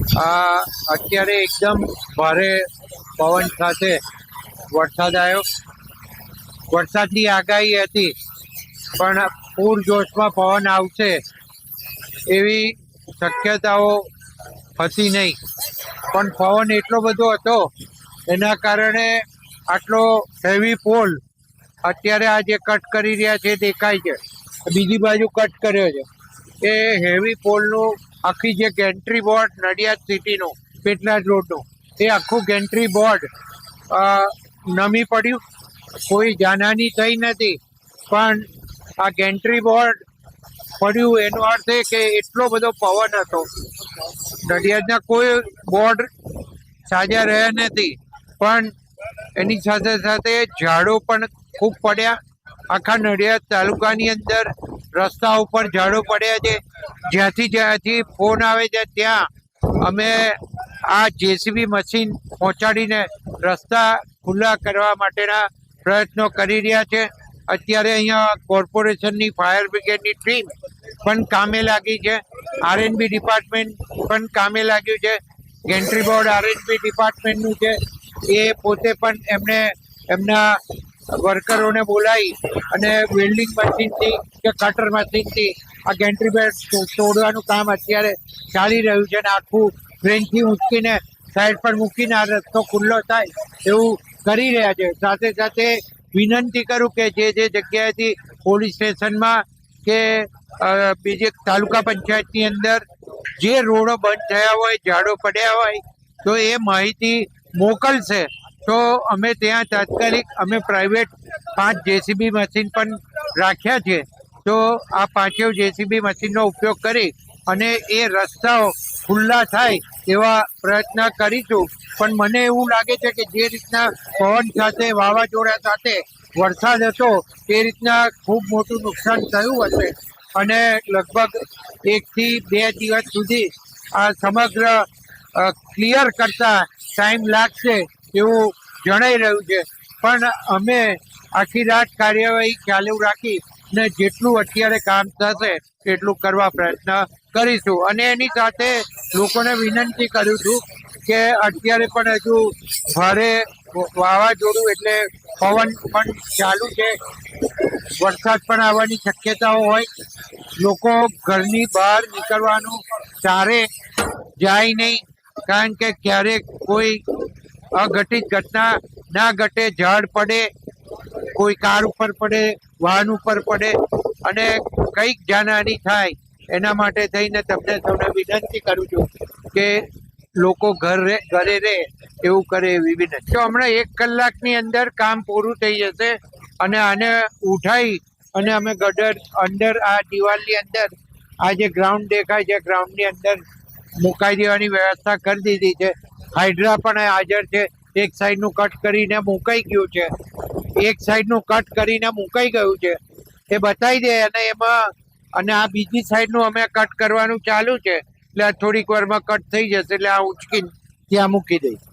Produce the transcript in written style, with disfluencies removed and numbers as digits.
આ અત્યારે એકદમ ભારે પવન સાથે વરસાદ આવ્યો. વરસાદની આગાહી હતી, પણ પૂરજોશમાં પવન આવશે એવી શક્યતાઓ હતી નહીં. પણ પવન એટલો બધો હતો, એના કારણે આટલો હેવી પોલ અત્યારે આ જે કટ કરી રહ્યા છે દેખાય છે, બીજી બાજુ કટ કર્યો છે. એ હેવી પોલનું આખી જે ગેન્ટ્રી બોર્ડ નડિયાદ સિટીનું પેટલાદ રોડનું એ આખું ગેન્ટ્રી બોર્ડ નમી પડ્યું. કોઈ જાનહાની થઈ નથી, પણ આ ગેન્ટ્રી બોર્ડ પડ્યું એનો અર્થ એ કે એટલો બધો પવન હતો. નડિયાદના કોઈ બોર્ડ સાજા રહ્યા નથી, પણ એની સાથે સાથે ઝાડો પણ ખૂબ પડ્યા. આખા નડિયાદ તાલુકાની અંદર રસ્તા ઉપર ઝાડો પડ્યા છે. જ્યાંથી ફોન આવે છે ત્યાં અમે આ જેસીબી મશીન પહોંચાડીને રસ્તા ખુલ્લા કરવા માટેના પ્રયત્નો કરી રહ્યા છે. અત્યારે અહીંયા કોર્પોરેશનની ફાયર બ્રિગેડની ટીમ પણ કામે લાગી છે. આરએનબી ડિપાર્ટમેન્ટ પણ કામે લાગ્યું છે. ગેન્ટ્રી બોર્ડ આરએનબી ડિપાર્ટમેન્ટનું છે, એ પોતે પણ એમને એમના વર્કરોને બોલાવી અને વેલ્ડિંગ મશીનથી કે કટર મશીનથી આ ગેન્ટ્રી બોર્ડ તોડવાનું કામ અત્યારે ચાલી રહ્યું છે. અને આખું ક્રેનથી ઊંચકીને સાઈડ પર મૂકીને આ રસ્તો ખુલ્લો થાય એવું કરી રહ્યા છે. સાથે સાથે વિનંતી કરું કે જે જગ્યાએથી પોલીસ સ્ટેશનમાં કે બીજે તાલુકા પંચાયતની અંદર જે રોડો બંધ થયા હોય, ઝાડો પડ્યા હોય, તો એ માહિતી મોકલશે તો અમે ત્યાં તાત્કાલિક અમે પ્રાઇવેટ 5 જેસીબી મશીન પણ રાખ્યા છે. તો આ 5 જેસીબી મશીનનો ઉપયોગ કરી અને એ રસ્તાઓ ખુલ્લા થાય એવા પ્રયત્ન કરીશું. પણ મને એવું લાગે છે કે જે રીતના પવન સાથે વાવાઝોડા સાથે વરસાદ હતો તે રીતના ખૂબ મોટું નુકસાન થયું હશે, અને લગભગ 1 થી 2 દિવસ સુધી આ સમગ્ર ક્લિયર કરતા ટાઈમ લાગશે એવું જણાઈ રહ્યું છે. પણ અમે આખી રાત કાર્યવાહી ચાલુ રાખી ને જેટલું અત્યારે કામ થશે એટલું કરવા પ્રયત્ન કરીશું. અને એની સાથે લોકોને વિનંતી કરું છું કે અત્યારે પણ હજુ ભારે વાવાઝોડું એટલે પવન પણ ચાલુ છે, વરસાદ પણ આવવાની શક્યતાઓ હોય. લોકો ઘરની બહાર નીકળવાનું ચારે જાય નહીં, કારણ કે ક્યારેક કોઈ અઘટિત ઘટના ના ઘટે. ઝાડ પડે, કોઈ કાર ઉપર પડે, વાહન ઉપર પડે અને કંઈક જાનહાની થાય. એના માટે થઈને તમને સૌને વિનંતી કરું છું કે લોકો ઘરે રહે એવું કરે એવી વિનંતી. તો હમણાં 1 કલાકની અંદર કામ પૂરું થઈ જશે અને આને ઉઠાવી અને અમે ગટર અંદર આ દિવાલની અંદર આ જે ગ્રાઉન્ડ દેખાય છે ગ્રાઉન્ડની અંદર મુકાઈ દેવાની વ્યવસ્થા કરી દીધી છે. હાઇડ્રા પણ હાજર છે. એક સાઈડનું કટ કરીને મુકાઈ ગયું છે, એક સાઈડનું કટ કરીને મુકાઈ ગયું છે એ બતાવી દે. અને એમાં અને આ બીજી સાઈડનું અમે કટ કરવાનું ચાલુ છે, એટલે થોડીક વારમાં કટ થઈ જશે, એટલે આ ઉંચકીને ત્યાં મૂકી દઈશ.